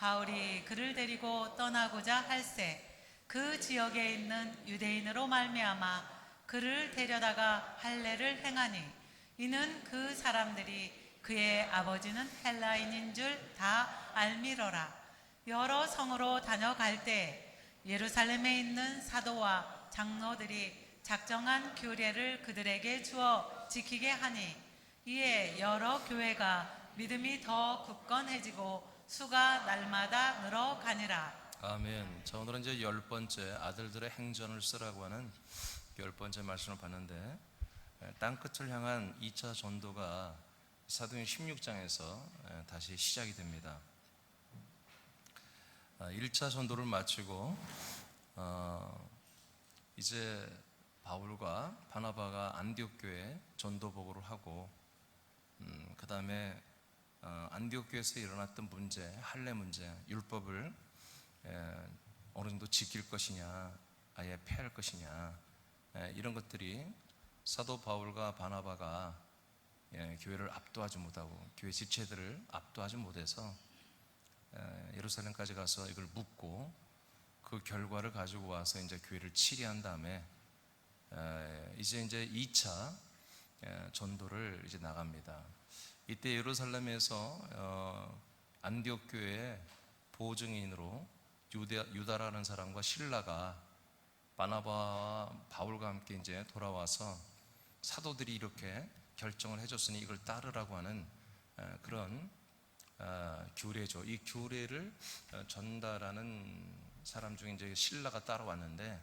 바울이 그를 데리고 떠나고자 할새 그 지역에 있는 유대인으로 말미암아 그를 데려다가 할례를 행하니 이는 그 사람들이 그의 아버지는 헬라인인 줄 다 알미러라. 여러 성으로 다녀갈 때 예루살렘에 있는 사도와 장로들이 작정한 규례를 그들에게 주어 지키게 하니 이에 여러 교회가 믿음이 더 굳건해지고 수가 날마다 늘어가니라. 아멘. 자, 오늘은 이제 10번째 아들들의 행전을 쓰라고 하는 10번째 말씀을 봤는데, 땅끝을 향한 2차 전도가 사도행 16장에서 다시 시작이 됩니다. 1차 전도를 마치고 이제 바울과 바나바가 안디옥 교회에 전도 보고를 하고, 그 다음에 안디옥 교회에서 일어났던 문제, 할례 문제, 율법을 어느 정도 지킬 것이냐, 아예 폐할 것이냐, 이런 것들이 사도 바울과 바나바가 교회를 압도하지 못하고 교회 지체들을 압도하지 못해서 예루살렘까지 가서 이걸 묻고 그 결과를 가지고 와서 이제 교회를 치리한 다음에 이제 2차 전도를 이제 나갑니다. 이때 예루살렘에서 안디옥 교회의 보증인으로 유다라는 사람과 실라가 바나바와 바울과 함께 이제 돌아와서 사도들이 이렇게 결정을 해줬으니 이걸 따르라고 하는 그런 규례죠. 이 규례를 전달하는 사람 중에 이제 실라가 따라왔는데,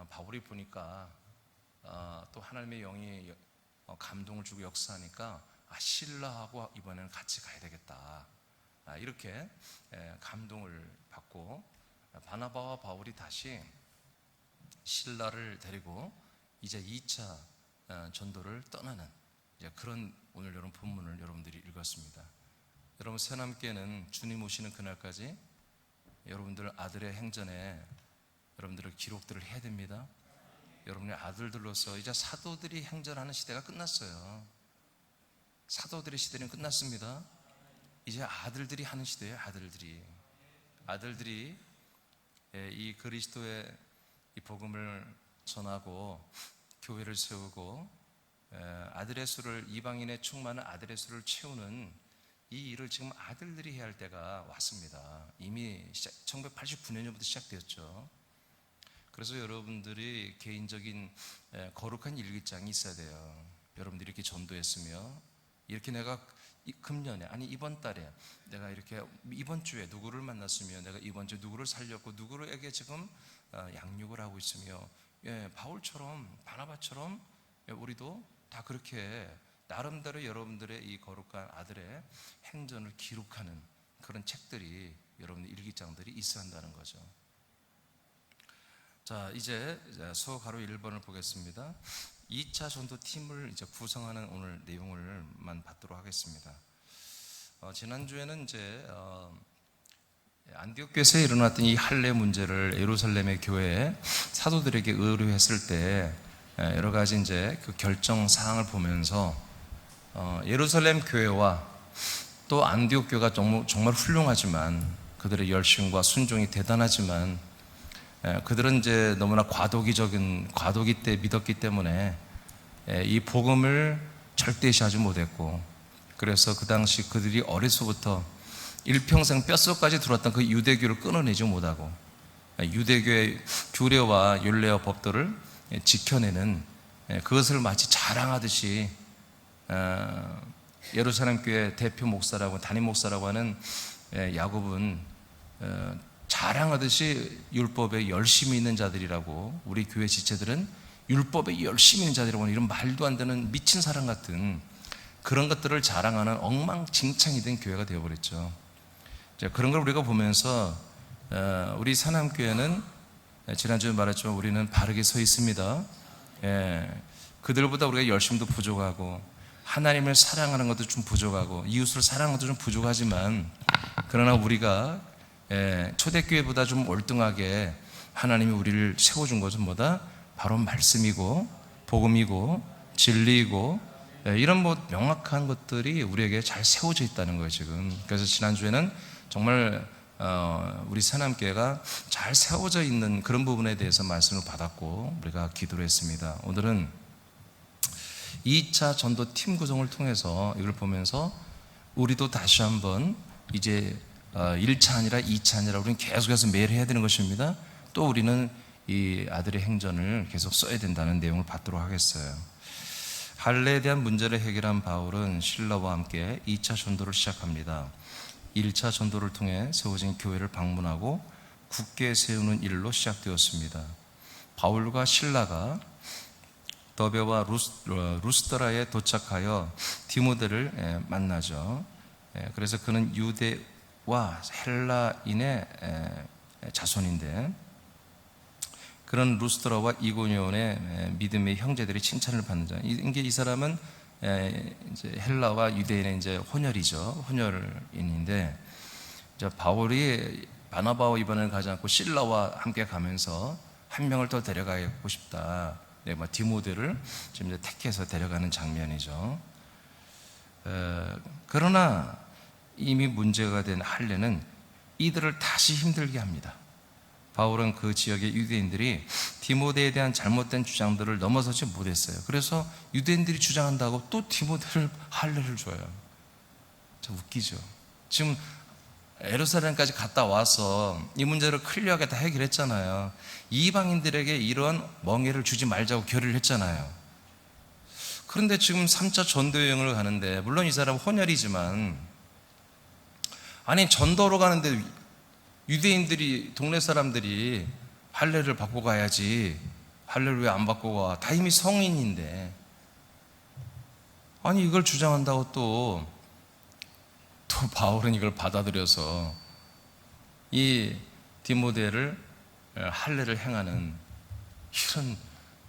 바울이 보니까 또 하나님의 영이 감동을 주고 역사하니까 실라하고 이번에는 같이 가야 되겠다, 이렇게 감동을 받고 바나바와 바울이 다시 실라를 데리고 이제 2차 전도를 떠나는 그런 오늘 여러분 본문을 여러분들이 읽었습니다. 여러분, 새남교회는 주님 오시는 그날까지 여러분들 아들의 행전에 여러분들의 기록들을 해야 됩니다. 여러분의 아들들로서 이제 사도들이 행전하는 시대가 끝났어요. 사도들의 시대는 끝났습니다. 이제 아들들이 하는 시대예요. 아들들이 이 그리스도의 이 복음을 전하고 교회를 세우고 아들의 수를, 이방인의 충만한 아들의 수를 채우는 이 일을 지금 아들들이 해야 할 때가 왔습니다. 이미 1989년부터 시작되었죠. 그래서 여러분들이 개인적인 거룩한 일기장이 있어야 돼요. 여러분들이 이렇게 전도했으며, 이렇게 내가 금년에, 아니 이번 달에 내가 이렇게 이번 주에 누구를 만났으며, 내가 이번 주에 누구를 살렸고 누구에게 지금 양육을 하고 있으며, 바울처럼 바나바처럼 우리도 다 그렇게 나름대로 여러분들의 이 거룩한 아들의 행전을 기록하는 그런 책들이, 여러분의 일기장들이 있어야 한다는 거죠. 자, 이제 수어가로 1번을 보겠습니다. 2차 전도팀을 이제 구성하는 오늘 내용을만 받도록 하겠습니다. 지난주에는 이제 안디옥 교회에서 일어났던 이 할례 문제를 예루살렘의 교회에 사도들에게 의뢰했을 때 여러 가지 이제 그 결정 사항을 보면서 예루살렘 교회와 또 안디옥 교회가 정말 훌륭하지만, 그들의 열심과 순종이 대단하지만 그들은 이제 너무나 과도기 때 믿었기 때문에 이 복음을 절대시하지 못했고, 그래서 그 당시 그들이 어려서부터 일평생 뼛속까지 들어왔던 그 유대교를 끊어내지 못하고 유대교의 규례와 율례와 법도를 지켜내는, 그것을 마치 자랑하듯이 예루살렘 교회 대표 목사라고, 담임 목사라고 하는 야곱은 자랑하듯이 율법에 열심히 있는 자들이라고, 우리 교회 지체들은 율법에 열심히 있는 자들이라고 하는 이런 말도 안 되는 미친 사람 같은 그런 것들을 자랑하는 엉망진창이 된 교회가 되어버렸죠. 그런 걸 우리가 보면서 우리 사남교회는 지난주에 말했지만 우리는 바르게 서 있습니다. 그들보다 우리가 열심도 부족하고 하나님을 사랑하는 것도 좀 부족하고 이웃을 사랑하는 것도 좀 부족하지만, 그러나 우리가 초대교회보다 좀 월등하게 하나님이 우리를 세워준 것은 뭐다? 바로 말씀이고 복음이고 진리이고 이런 명확한 것들이 우리에게 잘 세워져 있다는 거예요 지금. 그래서 지난주에는 정말 우리 새남교회가 잘 세워져 있는 그런 부분에 대해서 말씀을 받았고 우리가 기도를 했습니다. 오늘은 2차 전도팀 구성을 통해서 이걸 보면서 우리도 다시 한번 이제 1차 아니라 2차 아니라 우리는 계속해서 매일 해야 되는 것입니다. 또 우리는 이 아들의 행전을 계속 써야 된다는 내용을 받도록 하겠어요. 할례에 대한 문제를 해결한 바울은 실라와 함께 2차 전도를 시작합니다. 1차 전도를 통해 세워진 교회를 방문하고 굳게 세우는 일로 시작되었습니다. 바울과 실라가 더베와 루스드라에 도착하여 디모데를 만나죠. 그래서 그는 유대와 헬라인의 자손인데 그런 루스드라와 이고니온의 믿음의 형제들이 칭찬을 받는 자. 이 사람은 이제 헬라와 유대인의 이제 혼혈이죠. 혼혈인인데 이제 바울이 바나바와 이번에는 가지 않고 실라와 함께 가면서 한 명을 더 데려가고 싶다. 네, 디모데를 지금 이제 택해서 데려가는 장면이죠. 그러나 이미 문제가 된 할례는 이들을 다시 힘들게 합니다. 바울은 그 지역의 유대인들이 디모데에 대한 잘못된 주장들을 넘어서지 못했어요. 그래서 유대인들이 주장한다고 또 디모데를 할례를 줘요. 참 웃기죠. 지금 예루살렘까지 갔다 와서 이 문제를 클리어하게 다 해결했잖아요. 이방인들에게 이런 멍해를 주지 말자고 결의를 했잖아요. 그런데 지금 3차 전도 여행을 가는데 물론 이 사람은 혼혈이지만 아니 전도로 가는데 유대인들이 동네 사람들이 할례를 받고 가야지 할례를 왜 안 받고 가? 다 이미 성인인데 아니 이걸 주장한다고 또 바울은 이걸 받아들여서 이 디모데를 할례를 행하는 이런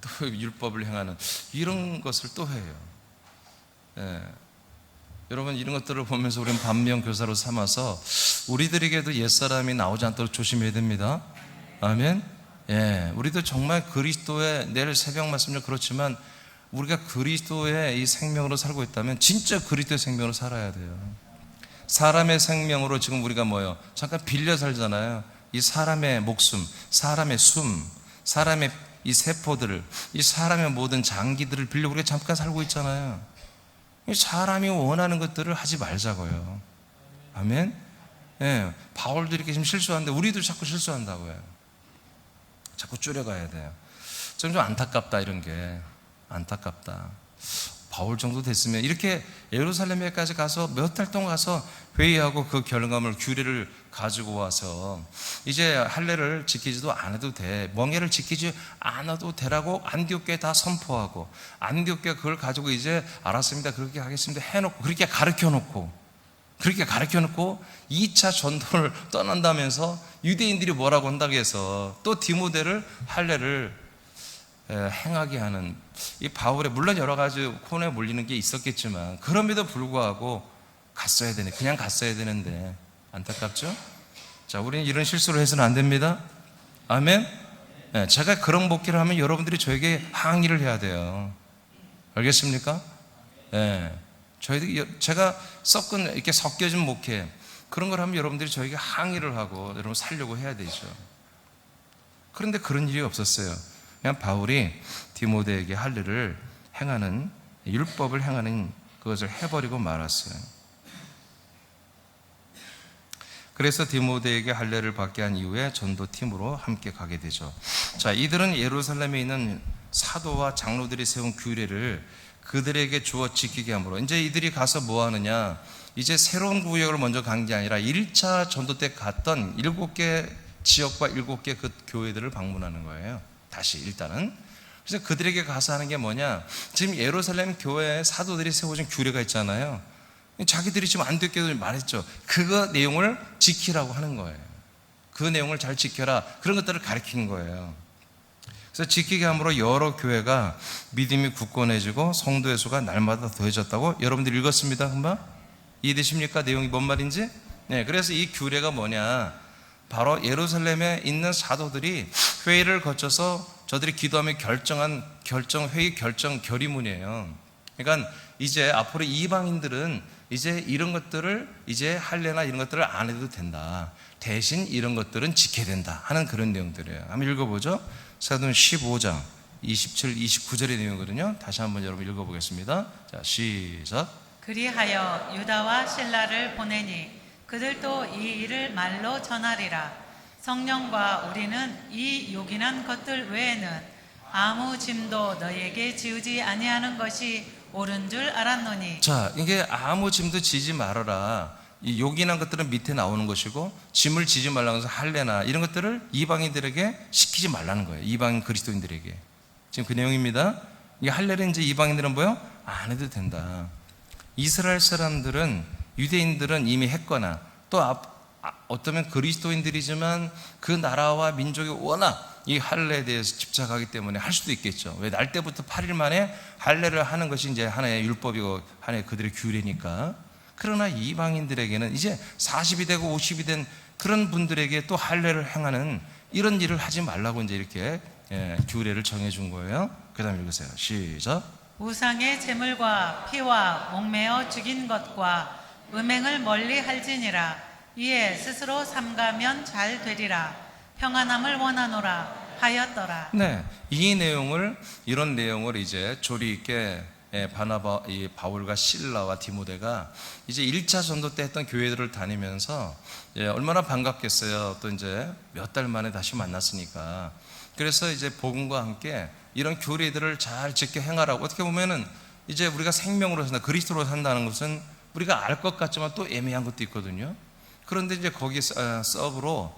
또 율법을 행하는 이런 것을 또 해요. 여러분 이런 것들을 보면서 우리는 반면교사로 삼아서 우리들에게도 옛사람이 나오지 않도록 조심해야 됩니다. 아멘. 우리도 정말 그리스도의 내일 새벽 말씀도 그렇지만 우리가 그리스도의 이 생명으로 살고 있다면 진짜 그리스도의 생명으로 살아야 돼요. 사람의 생명으로 지금 우리가 뭐요? 잠깐 빌려 살잖아요. 이 사람의 목숨, 사람의 숨, 사람의 이 세포들을, 이 사람의 모든 장기들을 빌려 우리가 잠깐 살고 있잖아요. 사람이 원하는 것들을 하지 말자고요. 아멘? 바울도 이렇게 지금 실수하는데 우리도 자꾸 실수한다고요. 자꾸 줄여가야 돼요. 좀 안타깝다, 이런 게. 안타깝다. 바울 정도 됐으면 이렇게 예루살렘에까지 가서 몇 달 동안 가서 회의하고 그 결과물 규례를 가지고 와서 이제 할례를 지키지도 않아도 돼, 멍에를 지키지 않아도 되라고 안디옥교에 다 선포하고 안디옥교가 그걸 가지고 이제 알았습니다, 그렇게 하겠습니다 해놓고 그렇게 가르쳐놓고 2차 전도를 떠난다면서 유대인들이 뭐라고 한다고 해서 또 디모데를 할례를 행하게 하는 이 바울의, 물론 여러 가지 코너에 몰리는 게 있었겠지만 그럼에도 불구하고 그냥 갔어야 되는데 안타깝죠? 자, 우리는 이런 실수를 해서는 안 됩니다. 아멘? 제가 그런 목회를 하면 여러분들이 저에게 항의를 해야 돼요. 알겠습니까? 제가 이렇게 섞여진 목회 그런 걸 하면 여러분들이 저에게 항의를 하고 여러분 살려고 해야 되죠. 그런데 그런 일이 없었어요. 그냥 바울이 디모데에게 할례를 행하는, 율법을 행하는 그것을 해버리고 말았어요. 그래서 디모데에게 할례를 받게 한 이후에 전도팀으로 함께 가게 되죠. 자, 이들은 예루살렘에 있는 사도와 장로들이 세운 규례를 그들에게 주어 지키게 함으로 이제 이들이 가서 뭐 하느냐, 이제 새로운 구역을 먼저 간 게 아니라 1차 전도 때 갔던 7개 지역과 7개 그 교회들을 방문하는 거예요. 다시 일단은. 그래서 그들에게 가서 하는 게 뭐냐, 지금 예루살렘 교회에 사도들이 세워진 규례가 있잖아요. 자기들이 지금 안디옥교회에 말했죠. 그거 내용을 지키라고 하는 거예요. 그 내용을 잘 지켜라, 그런 것들을 가르치는 거예요. 그래서 지키게 함으로 여러 교회가 믿음이 굳건해지고 성도의 수가 날마다 더해졌다고 여러분들 읽었습니다. 금방 이해되십니까? 내용이 뭔 말인지? 그래서 이 규례가 뭐냐, 바로 예루살렘에 있는 사도들이 회의를 거쳐서 저들이 기도하며 결정한 회의 결의문이에요. 그러니까 이제 앞으로 이방인들은 이제 이런 것들을 이제 할례나 이런 것들을 안 해도 된다. 대신 이런 것들은 지켜야 된다 하는 그런 내용들이에요. 한번 읽어보죠. 사도행 15장 27, 29절의 내용이거든요. 다시 한번 여러분 읽어보겠습니다. 자, 시작. 그리하여 유다와 신라를 보내니 그들도 이 일을 말로 전하리라. 성령과 우리는 이 요긴한 것들 외에는 아무 짐도 너희에게 지우지 아니하는 것이 옳은 줄 알았노니. 자, 이게 아무 짐도 지지 말아라. 이 요긴한 것들은 밑에 나오는 것이고 짐을 지지 말라는 것은 할례나 이런 것들을 이방인들에게 시키지 말라는 거예요. 이방인 그리스도인들에게. 지금 그 내용입니다. 이 할례를 이제 이방인들은 뭐요? 안 해도 된다. 이스라엘 사람들은, 유대인들은 이미 했거나 또 어쩌면 그리스도인들이지만 그 나라와 민족이 워낙 이 할례에 대해서 집착하기 때문에 할 수도 있겠죠. 왜? 날 때부터 8일 만에 할례를 하는 것이 이제 하나의 율법이고 하나의 그들의 규례니까. 그러나 이방인들에게는 이제 40이 되고 50이 된 그런 분들에게 또 할례를 행하는 이런 일을 하지 말라고 이제 이렇게 규례를 정해준 거예요. 그 다음에 읽으세요. 시작. 우상의 제물과 피와 목매어 죽인 것과 음행을 멀리 할지니라. 이에 스스로 삼가면 잘 되리라. 평안함을 원하노라 하였더라. 네, 이런 내용을 이제 조리 있게 이 바울과 실라와 디모데가 이제 1차 전도 때 했던 교회들을 다니면서 얼마나 반갑겠어요. 또 이제 몇 달 만에 다시 만났으니까. 그래서 이제 복음과 함께 이런 교리들을 잘 지켜 행하라고. 어떻게 보면은 이제 우리가 생명으로 산다, 그리스도로 산다는 것은 우리가 알 것 같지만 또 애매한 것도 있거든요. 그런데 이제 거기 서브로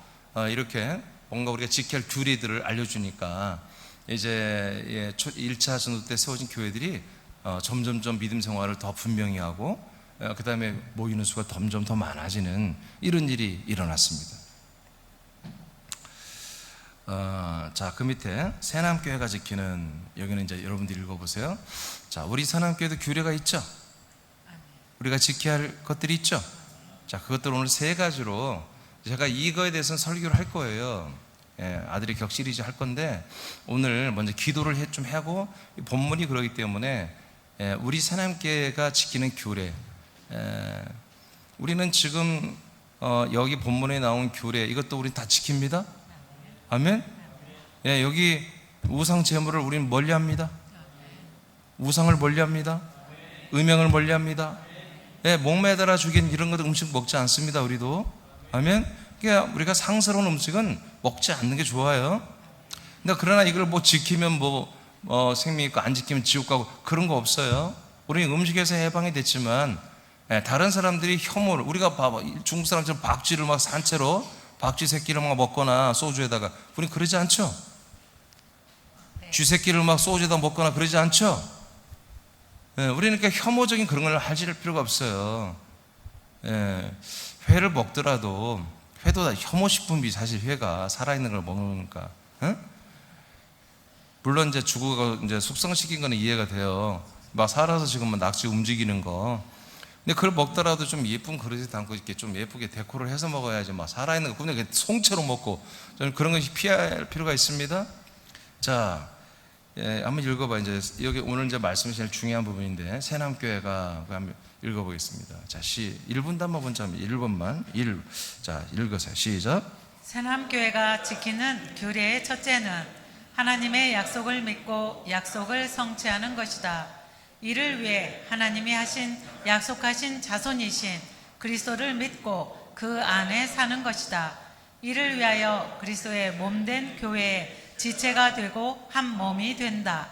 이렇게 뭔가 우리가 지켜야 할 규례들을 알려주니까 이제 1차 전도 때 세워진 교회들이 점점점 믿음 생활을 더 분명히 하고 그 다음에 모이는 수가 점점 더 많아지는 이런 일이 일어났습니다. 자, 그 밑에 새남교회가 지키는, 여기는 이제 여러분들 읽어보세요. 자, 우리 새남교회도 규례가 있죠. 우리가 지켜야 할 것들이 있죠. 자, 그것들 오늘 3가지로 제가 이거에 대해서는 설교를 할 거예요. 아들이 격시리즈 할 건데 오늘 먼저 기도를 좀 하고, 본문이 그러기 때문에 우리 새남교회가 지키는 규례, 우리는 지금 여기 본문에 나온 규례, 이것도 우리 다 지킵니다. 아멘. 여기 우상 제물을 우리는 멀리합니다. 우상을 멀리합니다. 음행을 멀리합니다. 목매달아 죽인 이런 것 음식 먹지 않습니다. 우리도. 아멘. 그러니까 우리가 상스러운 음식은 먹지 않는 게 좋아요. 그러나 이걸 뭐 지키면 생명 있고 안 지키면 지옥 가고 그런 거 없어요. 우리는 음식에서 해방이 됐지만 다른 사람들이 혐오를, 우리가 봐봐, 중국 사람처럼 박쥐를 막 산채로 박쥐 새끼를 막 먹거나 소주에다가, 우리는 그러지 않죠? 쥐 새끼를 막 소주에다 먹거나 그러지 않죠? 우리는 그러니까 혐오적인 그런 걸 하실 필요가 없어요. 회를 먹더라도 회도 다 혐오식품이, 사실 회가 살아있는 걸 먹으니까. 물론 이제 죽어가 이제 숙성시킨 거는 이해가 돼요. 막 살아서 지금 막 낙지 움직이는 거. 근데 그걸 먹더라도 좀 예쁜 그릇에 담고 이렇게 좀 예쁘게 데코를 해서 먹어야지, 막 살아있는 거 그냥 송채로 먹고, 저는 그런 것이 피할 필요가 있습니다. 자, 한번 읽어봐. 이제 여기 오늘 이제 말씀이 제일 중요한 부분인데, 새남교회가 한번 읽어보겠습니다. 자, 1분도 한번 먼저 1번만. 자, 읽으세요. 시작. 새남교회가 지키는 규례의 첫째는 하나님의 약속을 믿고 약속을 성취하는 것이다. 이를 위해 하나님이 하신 약속하신 자손이신 그리스도를 믿고 그 안에 사는 것이다. 이를 위하여 그리스도의 몸된 교회의 지체가 되고 한 몸이 된다.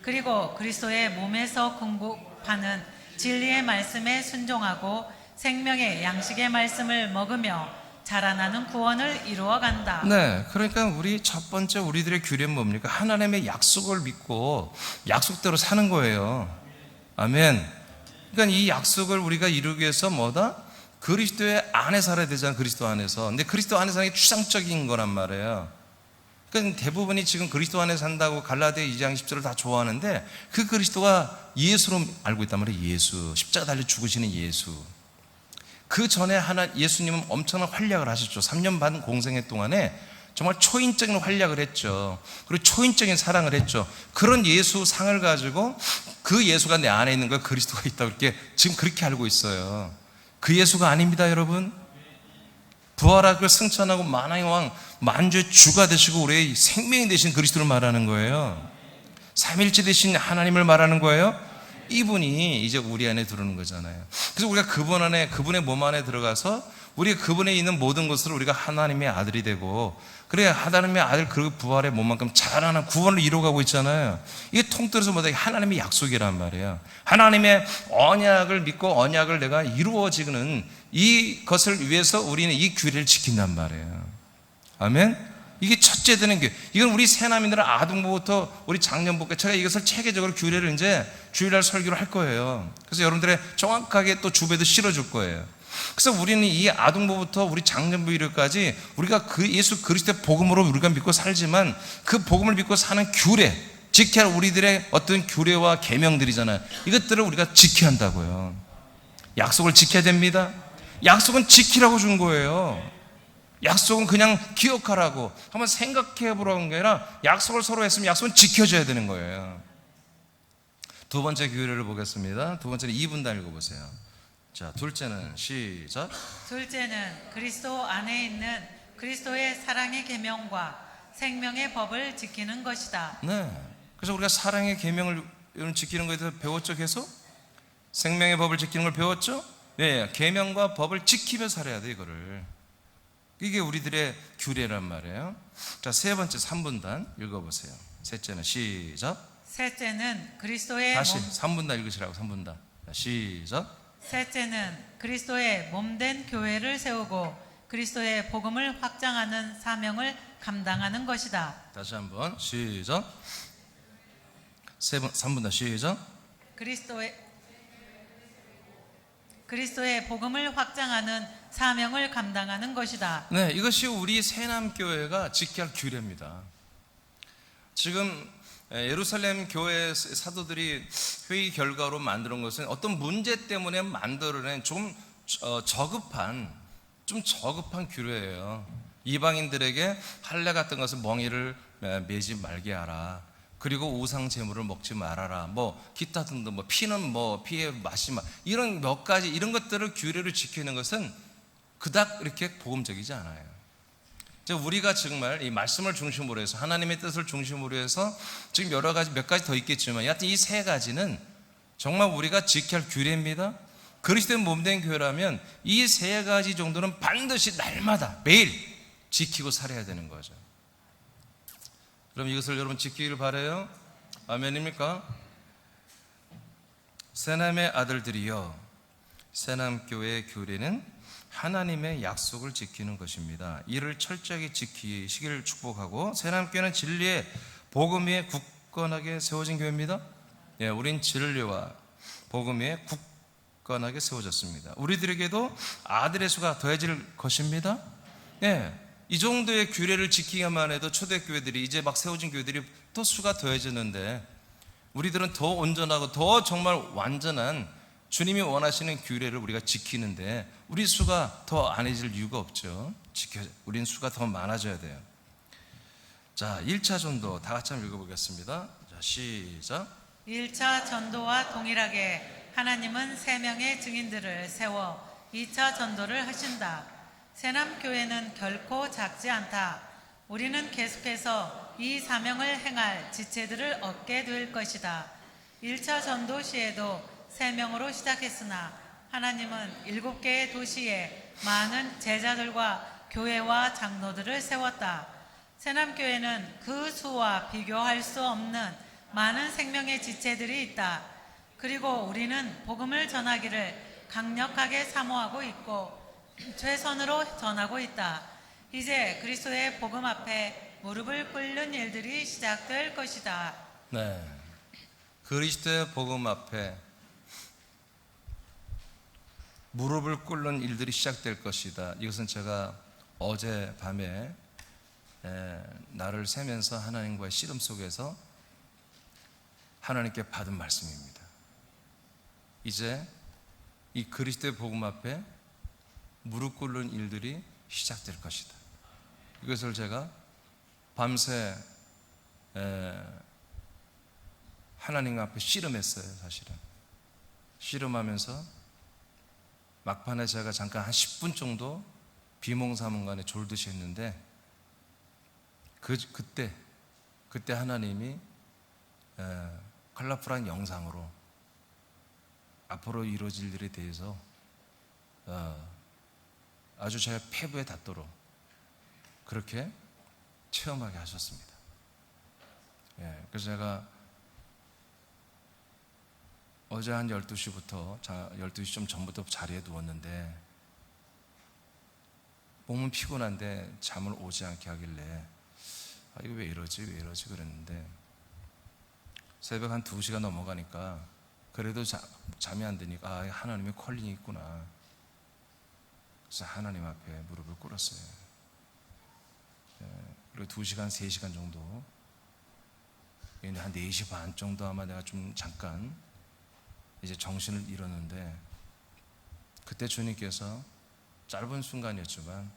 그리고 그리스도의 몸에서 공급하는 진리의 말씀에 순종하고 생명의 양식의 말씀을 먹으며 자라나는 구원을 이루어간다. 네, 그러니까 우리 첫 번째 우리들의 규례는 뭡니까? 하나님의 약속을 믿고 약속대로 사는 거예요. 아멘. 그러니까 이 약속을 우리가 이루기 위해서 뭐다? 그리스도의 안에 살아야 되잖아. 그리스도 안에서. 근데 그리스도 안에 사는 게 추상적인 거란 말이에요. 그러니까 대부분이 지금 그리스도 안에 산다고 갈라디아 2장 10절을 다 좋아하는데, 그 그리스도가 예수로 알고 있단 말이에요. 예수, 십자가 달려 죽으시는 예수. 그 전에 예수님은 엄청난 활약을 하셨죠. 3년 반 공생애 동안에 정말 초인적인 활약을 했죠. 그리고 초인적인 사랑을 했죠. 그런 예수 상을 가지고 그 예수가 내 안에 있는 걸 그리스도가 있다고 이렇게 지금 그렇게 알고 있어요. 그 예수가 아닙니다, 여러분. 부활하고 승천하고 만왕의 왕, 만주의 주가 되시고 우리의 생명이 되신 그리스도를 말하는 거예요. 삼일째 되신 하나님을 말하는 거예요. 이분이 이제 우리 안에 들어오는 거잖아요. 그래서 우리가 그분 안에, 그분의 몸 안에 들어가서 우리가 그분에 있는 모든 것으로 우리가 하나님의 아들이 되고, 그래야 하나님의 아들 그 부활의 몸만큼 자라나는 구원을 이루어가고 있잖아요. 이게 통틀어서 뭐다? 하나님의 약속이란 말이에요. 하나님의 언약을 믿고 언약을 내가 이루어지는 이것을 위해서 우리는 이 규례를 지킨단 말이에요. 아멘? 이게 첫째 되는 게, 이건 우리 새남이들은 아동부부터 우리 장년부까지 제가 이것을 체계적으로 규례를 이제 주일날 설교를 할 거예요. 그래서 여러분들의 정확하게 또 주배도 실어줄 거예요. 그래서 우리는 이 아동부부터 우리 장년부 이르까지 우리가 그 예수 그리스도의 복음으로 우리가 믿고 살지만 그 복음을 믿고 사는 규례, 지켜야 할 우리들의 어떤 규례와 계명들이잖아요. 이것들을 우리가 지켜야 한다고요. 약속을 지켜야 됩니다. 약속은 지키라고 준 거예요. 약속은 그냥 기억하라고 한번 생각해 보라는 게 아니라 약속을 서로 했으면 약속은 지켜줘야 되는 거예요. 두 번째 규례를 보겠습니다. 두 번째는 2분단 읽어보세요. 자, 둘째는 시작. 둘째는 그리스도 안에 있는 그리스도의 사랑의 계명과 생명의 법을 지키는 것이다. 네. 그래서 우리가 사랑의 계명을 지키는 것에 대해서 배웠죠, 계속? 생명의 법을 지키는 걸 배웠죠? 네, 계명과 법을 지키며 살아야 돼, 이거를. 이게 우리들의 규례란 말이에요. 자, 세 번째 3분단 읽어보세요. 셋째는 시작. 셋째는 그리스도의 다시 몸 3분단 읽으시라고. 3분단. 자, 시작. 셋째는 그리스도의 몸된 교회를 세우고 그리스도의 복음을 확장하는 사명을 감당하는 것이다. 다시 한번 시작. 3분단 시작. 그리스도의 복음을 확장하는 사명을 감당하는 것이다. 네, 이것이 우리 새남교회가 지켜야 할 규례입니다. 지금 예루살렘 교회 사도들이 회의 결과로 만드는 것은 어떤 문제 때문에 만들어낸 좀 저급한 규례예요. 이방인들에게 할례 같은 것은 멍에를 매지 말게 하라. 그리고 우상 제물을 먹지 말아라. 뭐 기타 등등 뭐 피는 뭐 피해 마시지 마. 이런 몇 가지 이런 것들을 규례를 지키는 것은 그닥 이렇게 복음적이지 않아요. 우리가 정말 이 말씀을 중심으로 해서 하나님의 뜻을 중심으로 해서 지금 여러 가지 몇 가지 더 있겠지만 여하튼 이 세 가지는 정말 우리가 지켜야 할 규례입니다. 그리스도의 몸된 교회라면 이 세 가지 정도는 반드시 날마다 매일 지키고 살아야 되는 거죠. 그럼 이것을 여러분 지키기를 바라요. 아멘입니까? 새남의 아들들이여, 새남교회의 규례는 하나님의 약속을 지키는 것입니다. 이를 철저하게 지키시기를 축복하고, 새남교회는 진리의 복음 위에 굳건하게 세워진 교회입니다. 예, 우린 진리와 복음 위에 굳건하게 세워졌습니다. 우리들에게도 아들의 수가 더해질 것입니다. 예, 이 정도의 규례를 지키기만 해도 초대교회들이 이제 막 세워진 교회들이 또 수가 더해졌는데, 우리들은 더 온전하고 더 정말 완전한 주님이 원하시는 규례를 우리가 지키는데 우리 수가 더 안 해질 이유가 없죠. 우린 수가 더 많아져야 돼요. 자, 1차 전도 다 같이 한번 읽어보겠습니다. 자, 시작. 1차 전도와 동일하게 하나님은 3명의 증인들을 세워 2차 전도를 하신다. 새남교회는 결코 작지 않다. 우리는 계속해서 이 사명을 행할 지체들을 얻게 될 것이다. 1차 전도 시에도 3명으로 시작했으나 하나님은 7개의 도시에 많은 제자들과 교회와 장로들을 세웠다. 새남교회는 그 수와 비교할 수 없는 많은 생명의 지체들이 있다. 그리고 우리는 복음을 전하기를 강력하게 사모하고 있고 최선으로 전하고 있다. 이제 그리스도의 복음 앞에 무릎을 꿇는 일들이 시작될 것이다. 네, 그리스도의 복음 앞에 무릎을 꿇는 일들이 시작될 것이다. 이것은 제가 어젯밤에 나를 세면서 하나님과의 씨름 속에서 하나님께 받은 말씀입니다. 이제 이 그리스도의 복음 앞에 무릎 꿇는 일들이 시작될 것이다. 이것을 제가 밤새 하나님 앞에 씨름했어요. 사실은 씨름하면서 막판에 제가 잠깐 한 10분 정도 비몽사몽간에 졸듯이 했는데 그때 하나님이 컬러풀한 영상으로 앞으로 이루어질 일에 대해서 아주 제가 폐부에 닿도록 그렇게 체험하게 하셨습니다. 그래서 제가 어제 한 12시부터 12시 좀 전부터 자리에 누웠는데 몸은 피곤한데 잠을 오지 않게 하길래 이거 왜 이러지 그랬는데 새벽 한 2시가 넘어가니까 그래도 잠이 안 드니까 하나님의 콜링이 있구나. 그래서 하나님 앞에 무릎을 꿇었어요. 그리고 2시간 3시간 정도 한 4시 반 정도 아마 내가 좀 잠깐 이제 정신을 잃었는데 그때 주님께서 짧은 순간이었지만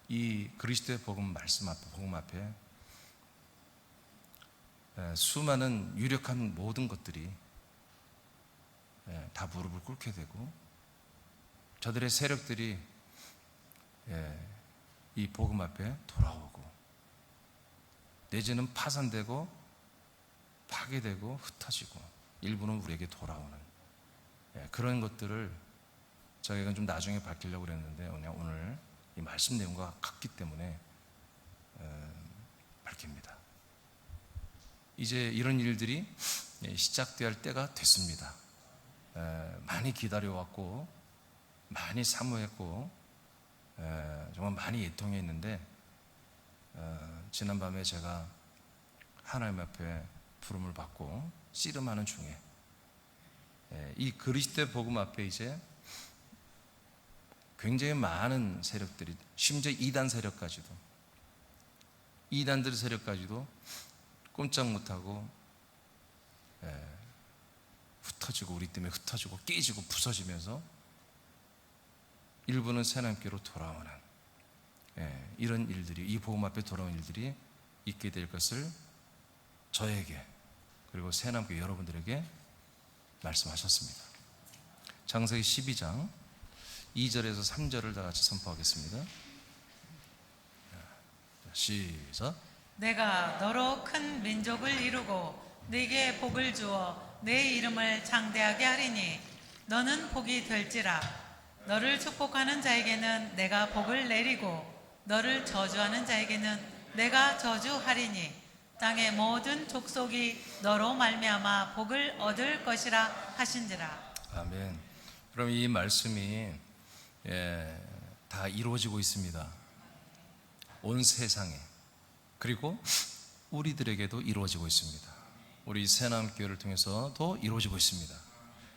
이 그리스도의 복음 앞에 수많은 유력한 모든 것들이 다 무릎을 꿇게 되고 저들의 세력들이 이 복음 앞에 돌아오고 내지는 파산되고 파괴되고 흩어지고 일부는 우리에게 돌아오는 그런 것들을 저희가 좀 나중에 밝히려고 그랬는데 오늘 이 말씀 내용과 같기 때문에 밝힙니다. 이제 이런 일들이 시작될 때가 됐습니다. 많이 기다려왔고 많이 사모했고 정말 많이 애통했는데 지난밤에 제가 하나님 앞에 부름을 받고 씨름하는 중에 이 그리스도의 복음 앞에 이제 굉장히 많은 세력들이 심지어 이단들 세력까지도 꼼짝 못하고 흩어지고 우리 때문에 흩어지고 깨지고 부서지면서 일부는 새하나님께로 돌아오는 이런 일들이 이 복음 앞에 돌아온 일들이 있게 될 것을 저에게 그리고 새하나님께 여러분들에게 말씀하셨습니다. 창세기 12장 2절에서 3절을 다 같이 선포하겠습니다. 시작. 내가 너로 큰 민족을 이루고 네게 복을 주어 내 이름을 장대하게 하리니 너는 복이 될지라. 너를 축복하는 자에게는 내가 복을 내리고 너를 저주하는 자에게는 내가 저주하리니 땅의 모든 족속이 너로 말미암아 복을 얻을 것이라 하신지라. 아멘. 그럼 이 말씀이 다 이루어지고 있습니다. 온 세상에 그리고 우리들에게도 이루어지고 있습니다. 우리 새남교회를 통해서도 이루어지고 있습니다.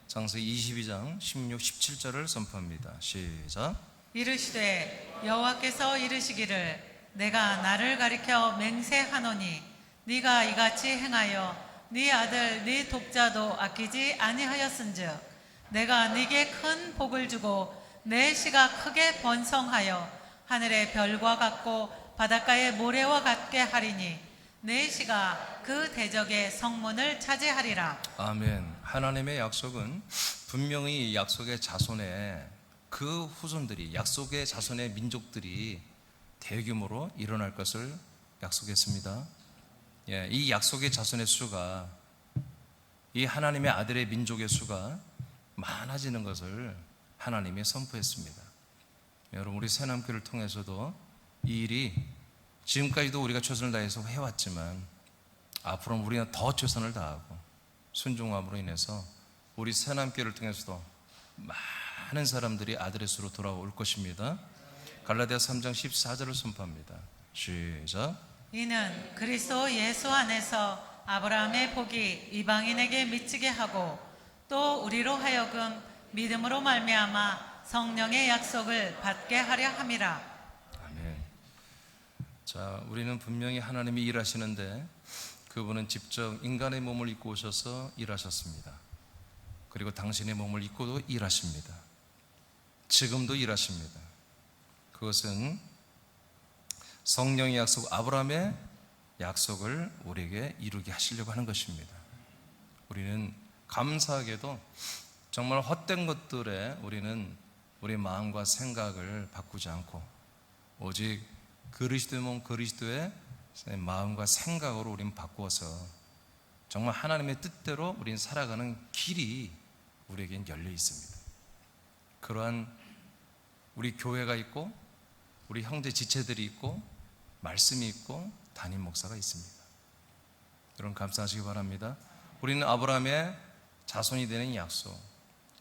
창세기 22장 16, 17절을 선포합니다. 시작. 이르시되 여호와께서 이르시기를 내가 나를 가리켜 맹세하노니 네가 이같이 행하여 네 아들 네 독자도 아끼지 아니하였은즉 내가 네게 큰 복을 주고 내 씨가 크게 번성하여 하늘의 별과 같고 바닷가의 모래와 같게 하리니 내 씨가 그 대적의 성문을 차지하리라. 아멘. 하나님의 약속은 분명히 약속의 자손의 그 후손들이 약속의 자손의 민족들이 대규모로 일어날 것을 약속했습니다. 이 약속의 자손의 수가 이 하나님의 아들의 민족의 수가 많아지는 것을 하나님이 선포했습니다. 여러분 우리 새남교를 통해서도 이 일이 지금까지도 우리가 최선을 다해서 해왔지만 앞으로는 우리는 더 최선을 다하고 순종함으로 인해서 우리 새남교를 통해서도 많은 사람들이 아들의 수로 돌아올 것입니다. 갈라디아 3장 14절을 선포합니다. 시작. 이는 그리스도 예수 안에서 아브라함의 복이 이방인에게 미치게 하고 또 우리로 하여금 믿음으로 말미암아 성령의 약속을 받게 하려 함이라. 아멘. 자, 우리는 분명히 하나님이 일하시는데 그분은 직접 인간의 몸을 입고 오셔서 일하셨습니다. 그리고 당신의 몸을 입고도 일하십니다. 지금도 일하십니다. 그것은 성령의 약속, 아브라함의 약속을 우리에게 이루게 하시려고 하는 것입니다. 우리는 감사하게도 정말 헛된 것들에 우리는 우리 마음과 생각을 바꾸지 않고 오직 그리스도의 몸 그리스도의 마음과 생각으로 우리는 바꾸어서 정말 하나님의 뜻대로 우리는 살아가는 길이 우리에겐 열려 있습니다. 그러한 우리 교회가 있고 우리 형제 지체들이 있고 말씀이 있고 담임 목사가 있습니다. 여러분 감사하시기 바랍니다. 우리는 아브라함의 자손이 되는 이 약속,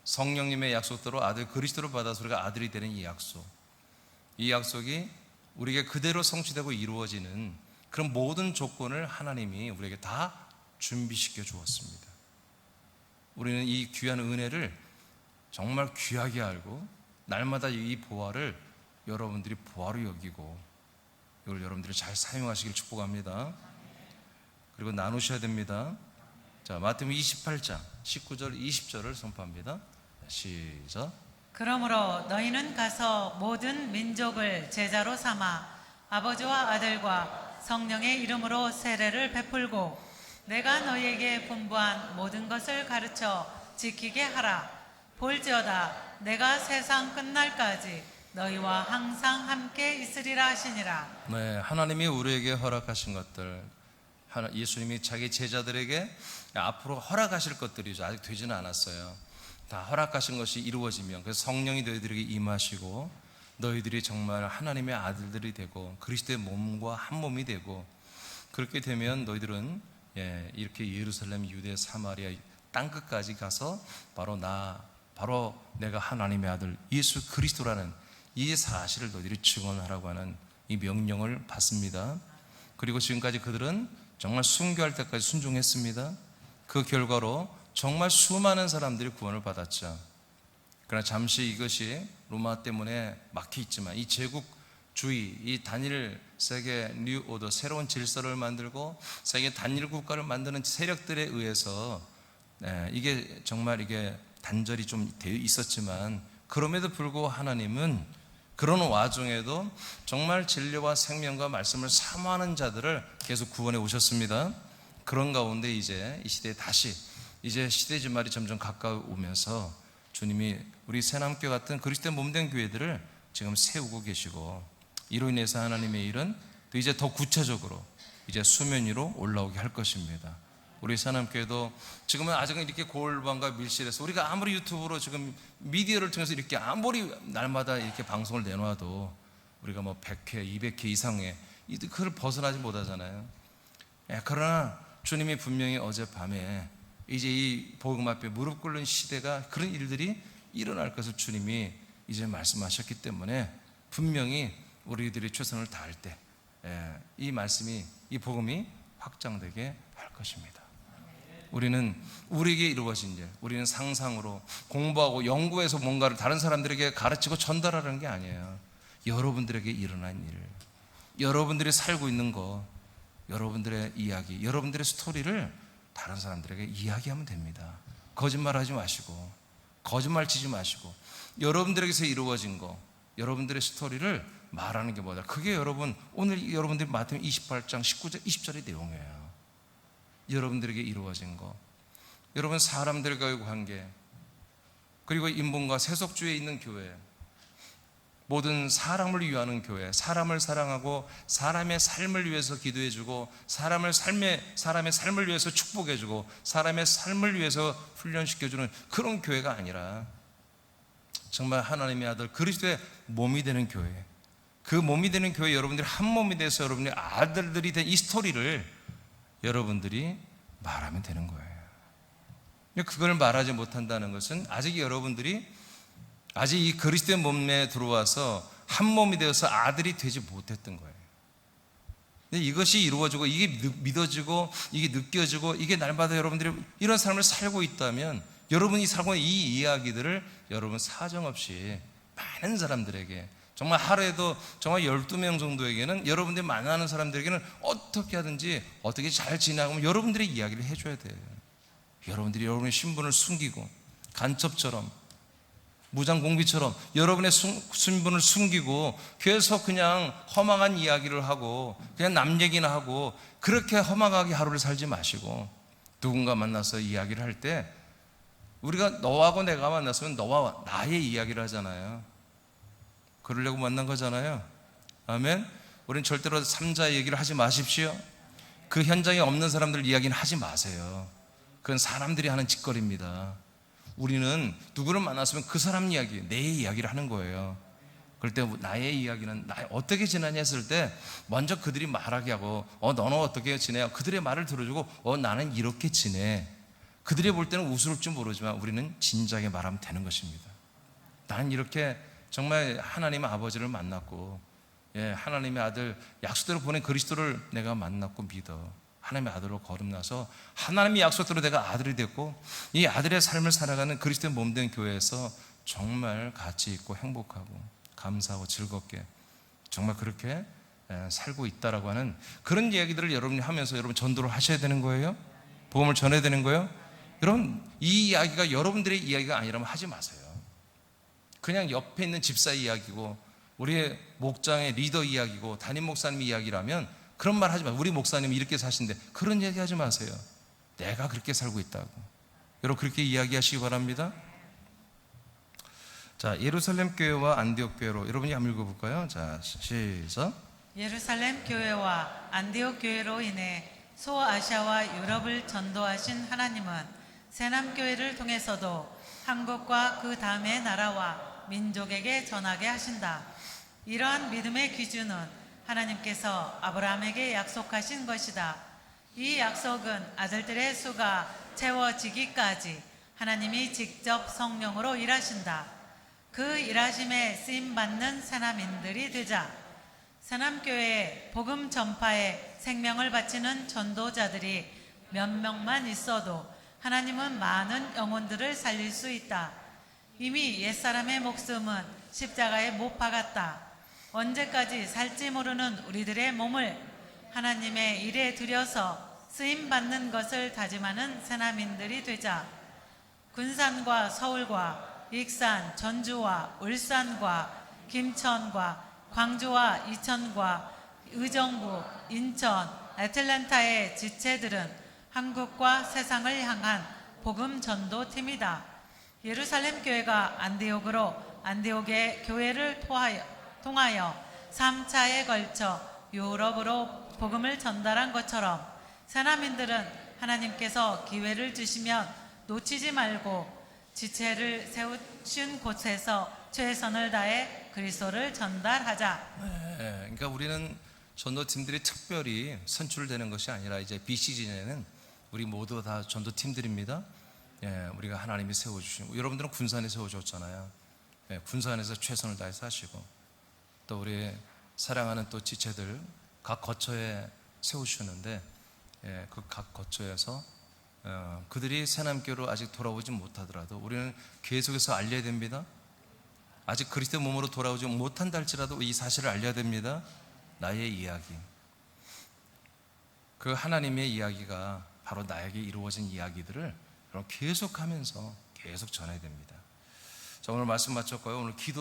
성령님의 약속대로 아들 그리스도를 받아서 우리가 아들이 되는 이 약속, 이 약속이 우리에게 그대로 성취되고 이루어지는 그런 모든 조건을 하나님이 우리에게 다 준비시켜 주었습니다. 우리는 이 귀한 은혜를 정말 귀하게 알고 날마다 이 보화를 여러분들이 보화로 여기고 이걸 여러분들이 잘 사용하시길 축복합니다. 그리고 나누셔야 됩니다. 자, 마태복음 28장 19절 20절을 선포합니다. 시작. 그러므로 너희는 가서 모든 민족을 제자로 삼아 아버지와 아들과 성령의 이름으로 세례를 베풀고 내가 너희에게 분부한 모든 것을 가르쳐 지키게 하라. 볼지어다 내가 세상 끝날까지 너희와 항상 함께 있으리라 하시니라. 네, 하나님이 우리에게 허락하신 것들, 예수님이 자기 제자들에게 앞으로 허락하실 것들이죠. 아직 되지는 않았어요. 다 허락하신 것이 이루어지면 그래서 성령이 너희들에게 임하시고 너희들이 정말 하나님의 아들들이 되고 그리스도의 몸과 한 몸이 되고 그렇게 되면 너희들은 이렇게 예루살렘, 유대, 사마리아 땅끝까지 가서 바로 내가 하나님의 아들 예수 그리스도라는 이 사실을 너희들이 증언하라고 하는 이 명령을 받습니다. 그리고 지금까지 그들은 정말 순교할 때까지 순종했습니다. 그 결과로 정말 수많은 사람들이 구원을 받았죠. 그러나 잠시 이것이 로마 때문에 막혀 있지만 이 제국주의, 이 단일 세계 뉴 오더, 새로운 질서를 만들고 세계 단일 국가를 만드는 세력들에 의해서 이게 정말 이게 단절이 좀 되어 있었지만 그럼에도 불구하고 하나님은 그런 와중에도 정말 진리와 생명과 말씀을 사모하는 자들을 계속 구원해 오셨습니다. 그런 가운데 이제 이 시대에 다시 이제 시대의 주말이 점점 가까우면서 주님이 우리 새남교 같은 그리스도의 몸된 교회들을 지금 세우고 계시고 이로 인해서 하나님의 일은 또 이제 더 구체적으로 이제 수면 위로 올라오게 할 것입니다. 우리 새남교회도 지금은 아직은 이렇게 골방과 밀실에서 우리가 아무리 유튜브로 지금 미디어를 통해서 이렇게 아무리 날마다 이렇게 방송을 내놔도 우리가 뭐 100회, 200회 이상의 그걸 벗어나지 못하잖아요. 그러나 주님이 분명히 어젯밤에 이제 이 복음 앞에 무릎 꿇는 시대가 그런 일들이 일어날 것을 주님이 이제 말씀하셨기 때문에 분명히 우리들이 최선을 다할 때 이 말씀이 이 복음이 확장되게 할 것입니다. 우리는 우리에게 이루어진 일, 우리는 상상으로 공부하고 연구해서 뭔가를 다른 사람들에게 가르치고 전달하는 게 아니에요. 여러분들에게 일어난 일, 여러분들이 살고 있는 것, 여러분들의 이야기, 여러분들의 스토리를 다른 사람들에게 이야기하면 됩니다. 거짓말하지 마시고 거짓말 치지 마시고 여러분들에게서 이루어진 거, 여러분들의 스토리를 말하는 게 뭐다. 그게 여러분 오늘 여러분들이 마태복음 28장 19절 20절의 내용이에요. 여러분들에게 이루어진 거, 여러분 사람들과의 관계, 그리고 인본과 세속주의에 있는 교회, 모든 사람을 위하는 교회, 사람을 사랑하고 사람의 삶을 위해서 기도해주고 사람의 삶을 위해서 축복해주고 사람의 삶을 위해서 훈련시켜주는 그런 교회가 아니라 정말 하나님의 아들 그리스도의 몸이 되는 교회, 그 몸이 되는 교회 여러분들이 한 몸이 돼서 여러분들의 아들들이 된 이 스토리를 여러분들이 말하면 되는 거예요. 그걸 말하지 못한다는 것은 아직 여러분들이 아직 이 그리스도의 몸에 들어와서 한 몸이 되어서 아들이 되지 못했던 거예요. 근데 이것이 이루어지고 이게 믿어지고 이게 느껴지고 이게 날마다 여러분들이 이런 삶을 살고 있다면 여러분이 살고 있는 이 이야기들을 여러분 사정없이 많은 사람들에게 정말 하루에도 정말 12명 정도에게는 여러분들이 만나는 사람들에게는 어떻게 하든지 어떻게 잘 지나가면 여러분들의 이야기를 해줘야 돼요. 여러분들이 여러분의 신분을 숨기고 간첩처럼 무장공비처럼 여러분의 신분을 숨기고 계속 그냥 허망한 이야기를 하고 그냥 남 얘기나 하고 그렇게 허망하게 하루를 살지 마시고, 누군가 만나서 이야기를 할 때 우리가 너하고 내가 만났으면 너와 나의 이야기를 하잖아요. 그러려고 만난 거잖아요. 아멘. 우린 절대로 삼자의 얘기를 하지 마십시오. 그 현장에 없는 사람들 이야기는 하지 마세요. 그건 사람들이 하는 짓거리입니다. 우리는 누구를 만났으면 그 사람 이야기, 내 이야기를 하는 거예요. 그럴 때 나의 이야기는 나 어떻게 지내냐 했을 때 먼저 그들이 말하게 하고 너는 어떻게 지내? 그들의 말을 들어주고 나는 이렇게 지내. 그들이 볼 때는 우스울 줄 모르지만 우리는 진작에 말하면 되는 것입니다. 나는 이렇게 정말 하나님의 아버지를 만났고, 하나님의 아들 약속대로 보낸 그리스도를 내가 만났고 믿어. 하나님의 아들로 거듭나서 하나님의 약속대로 내가 아들이 됐고, 이 아들의 삶을 살아가는 그리스도의 몸된 교회에서 정말 가치 있고 행복하고 감사하고 즐겁게 정말 그렇게 살고 있다라고 하는 그런 이야기들을 여러분이 하면서 여러분 전도를 하셔야 되는 거예요. 복음을 전해야 되는 거예요. 여러분, 이 이야기가 여러분들의 이야기가 아니라면 하지 마세요. 그냥 옆에 있는 집사 이야기고 우리의 목장의 리더 이야기고 담임 목사님 이야기라면 그런 말 하지 마세요. 우리 목사님이 이렇게 사신데 그런 얘기 하지 마세요. 내가 그렇게 살고 있다고. 여러분 그렇게 이야기하시기 바랍니다. 자, 예루살렘 교회와 안디옥 교회로 여러분이 한번 읽어볼까요? 자, 시작. 예루살렘 교회와 안디옥 교회로 인해 소아시아와 유럽을 전도하신 하나님은 세남교회를 통해서도 한국과 그 다음의 나라와 민족에게 전하게 하신다. 이러한 믿음의 기준은 하나님께서 아브라함에게 약속하신 것이다. 이 약속은 아들들의 수가 채워지기까지 하나님이 직접 성령으로 일하신다. 그 일하심에 쓰임받는 세남인들이 되자 세남교회에 복음 전파에 생명을 바치는 전도자들이 몇 명만 있어도 하나님은 많은 영혼들을 살릴 수 있다. 이미 옛사람의 목숨은 십자가에 못 박았다. 언제까지 살지 모르는 우리들의 몸을 하나님의 일에 들여서 쓰임받는 것을 다짐하는 세남인들이 되자 군산과 서울과 익산, 전주와 울산과 김천과 광주와 이천과 의정부, 인천, 애틀랜타의 지체들은 한국과 세상을 향한 복음 전도팀이다. 예루살렘 교회가 안디옥의 교회를 통하여 3차에 걸쳐 유럽으로 복음을 전달한 것처럼 세남인들은 하나님께서 기회를 주시면 놓치지 말고 지체를 세우신 곳에서 최선을 다해 그리스도를 전달하자. 그러니까 우리는 전도팀들이 특별히 선출되는 것이 아니라 이제 비시즌에는 우리 모두 다 전도팀들입니다. 우리가 하나님이 세워주시고, 여러분들은 군산에 세워줬잖아요. 군산에서 최선을 다해서 하시고, 또 우리 사랑하는 또 지체들 각 거처에 세우셨는데, 그 각 거처에서 그들이 새남교로 아직 돌아오지 못하더라도 우리는 계속해서 알려야 됩니다. 아직 그리스도의 몸으로 돌아오지 못한다 할지라도 이 사실을 알려야 됩니다. 나의 이야기, 그 하나님의 이야기가 바로 나에게 이루어진 이야기들을 계속하면서 계속 전해야 됩니다. 자, 오늘 말씀 마쳤고요. 오늘 기도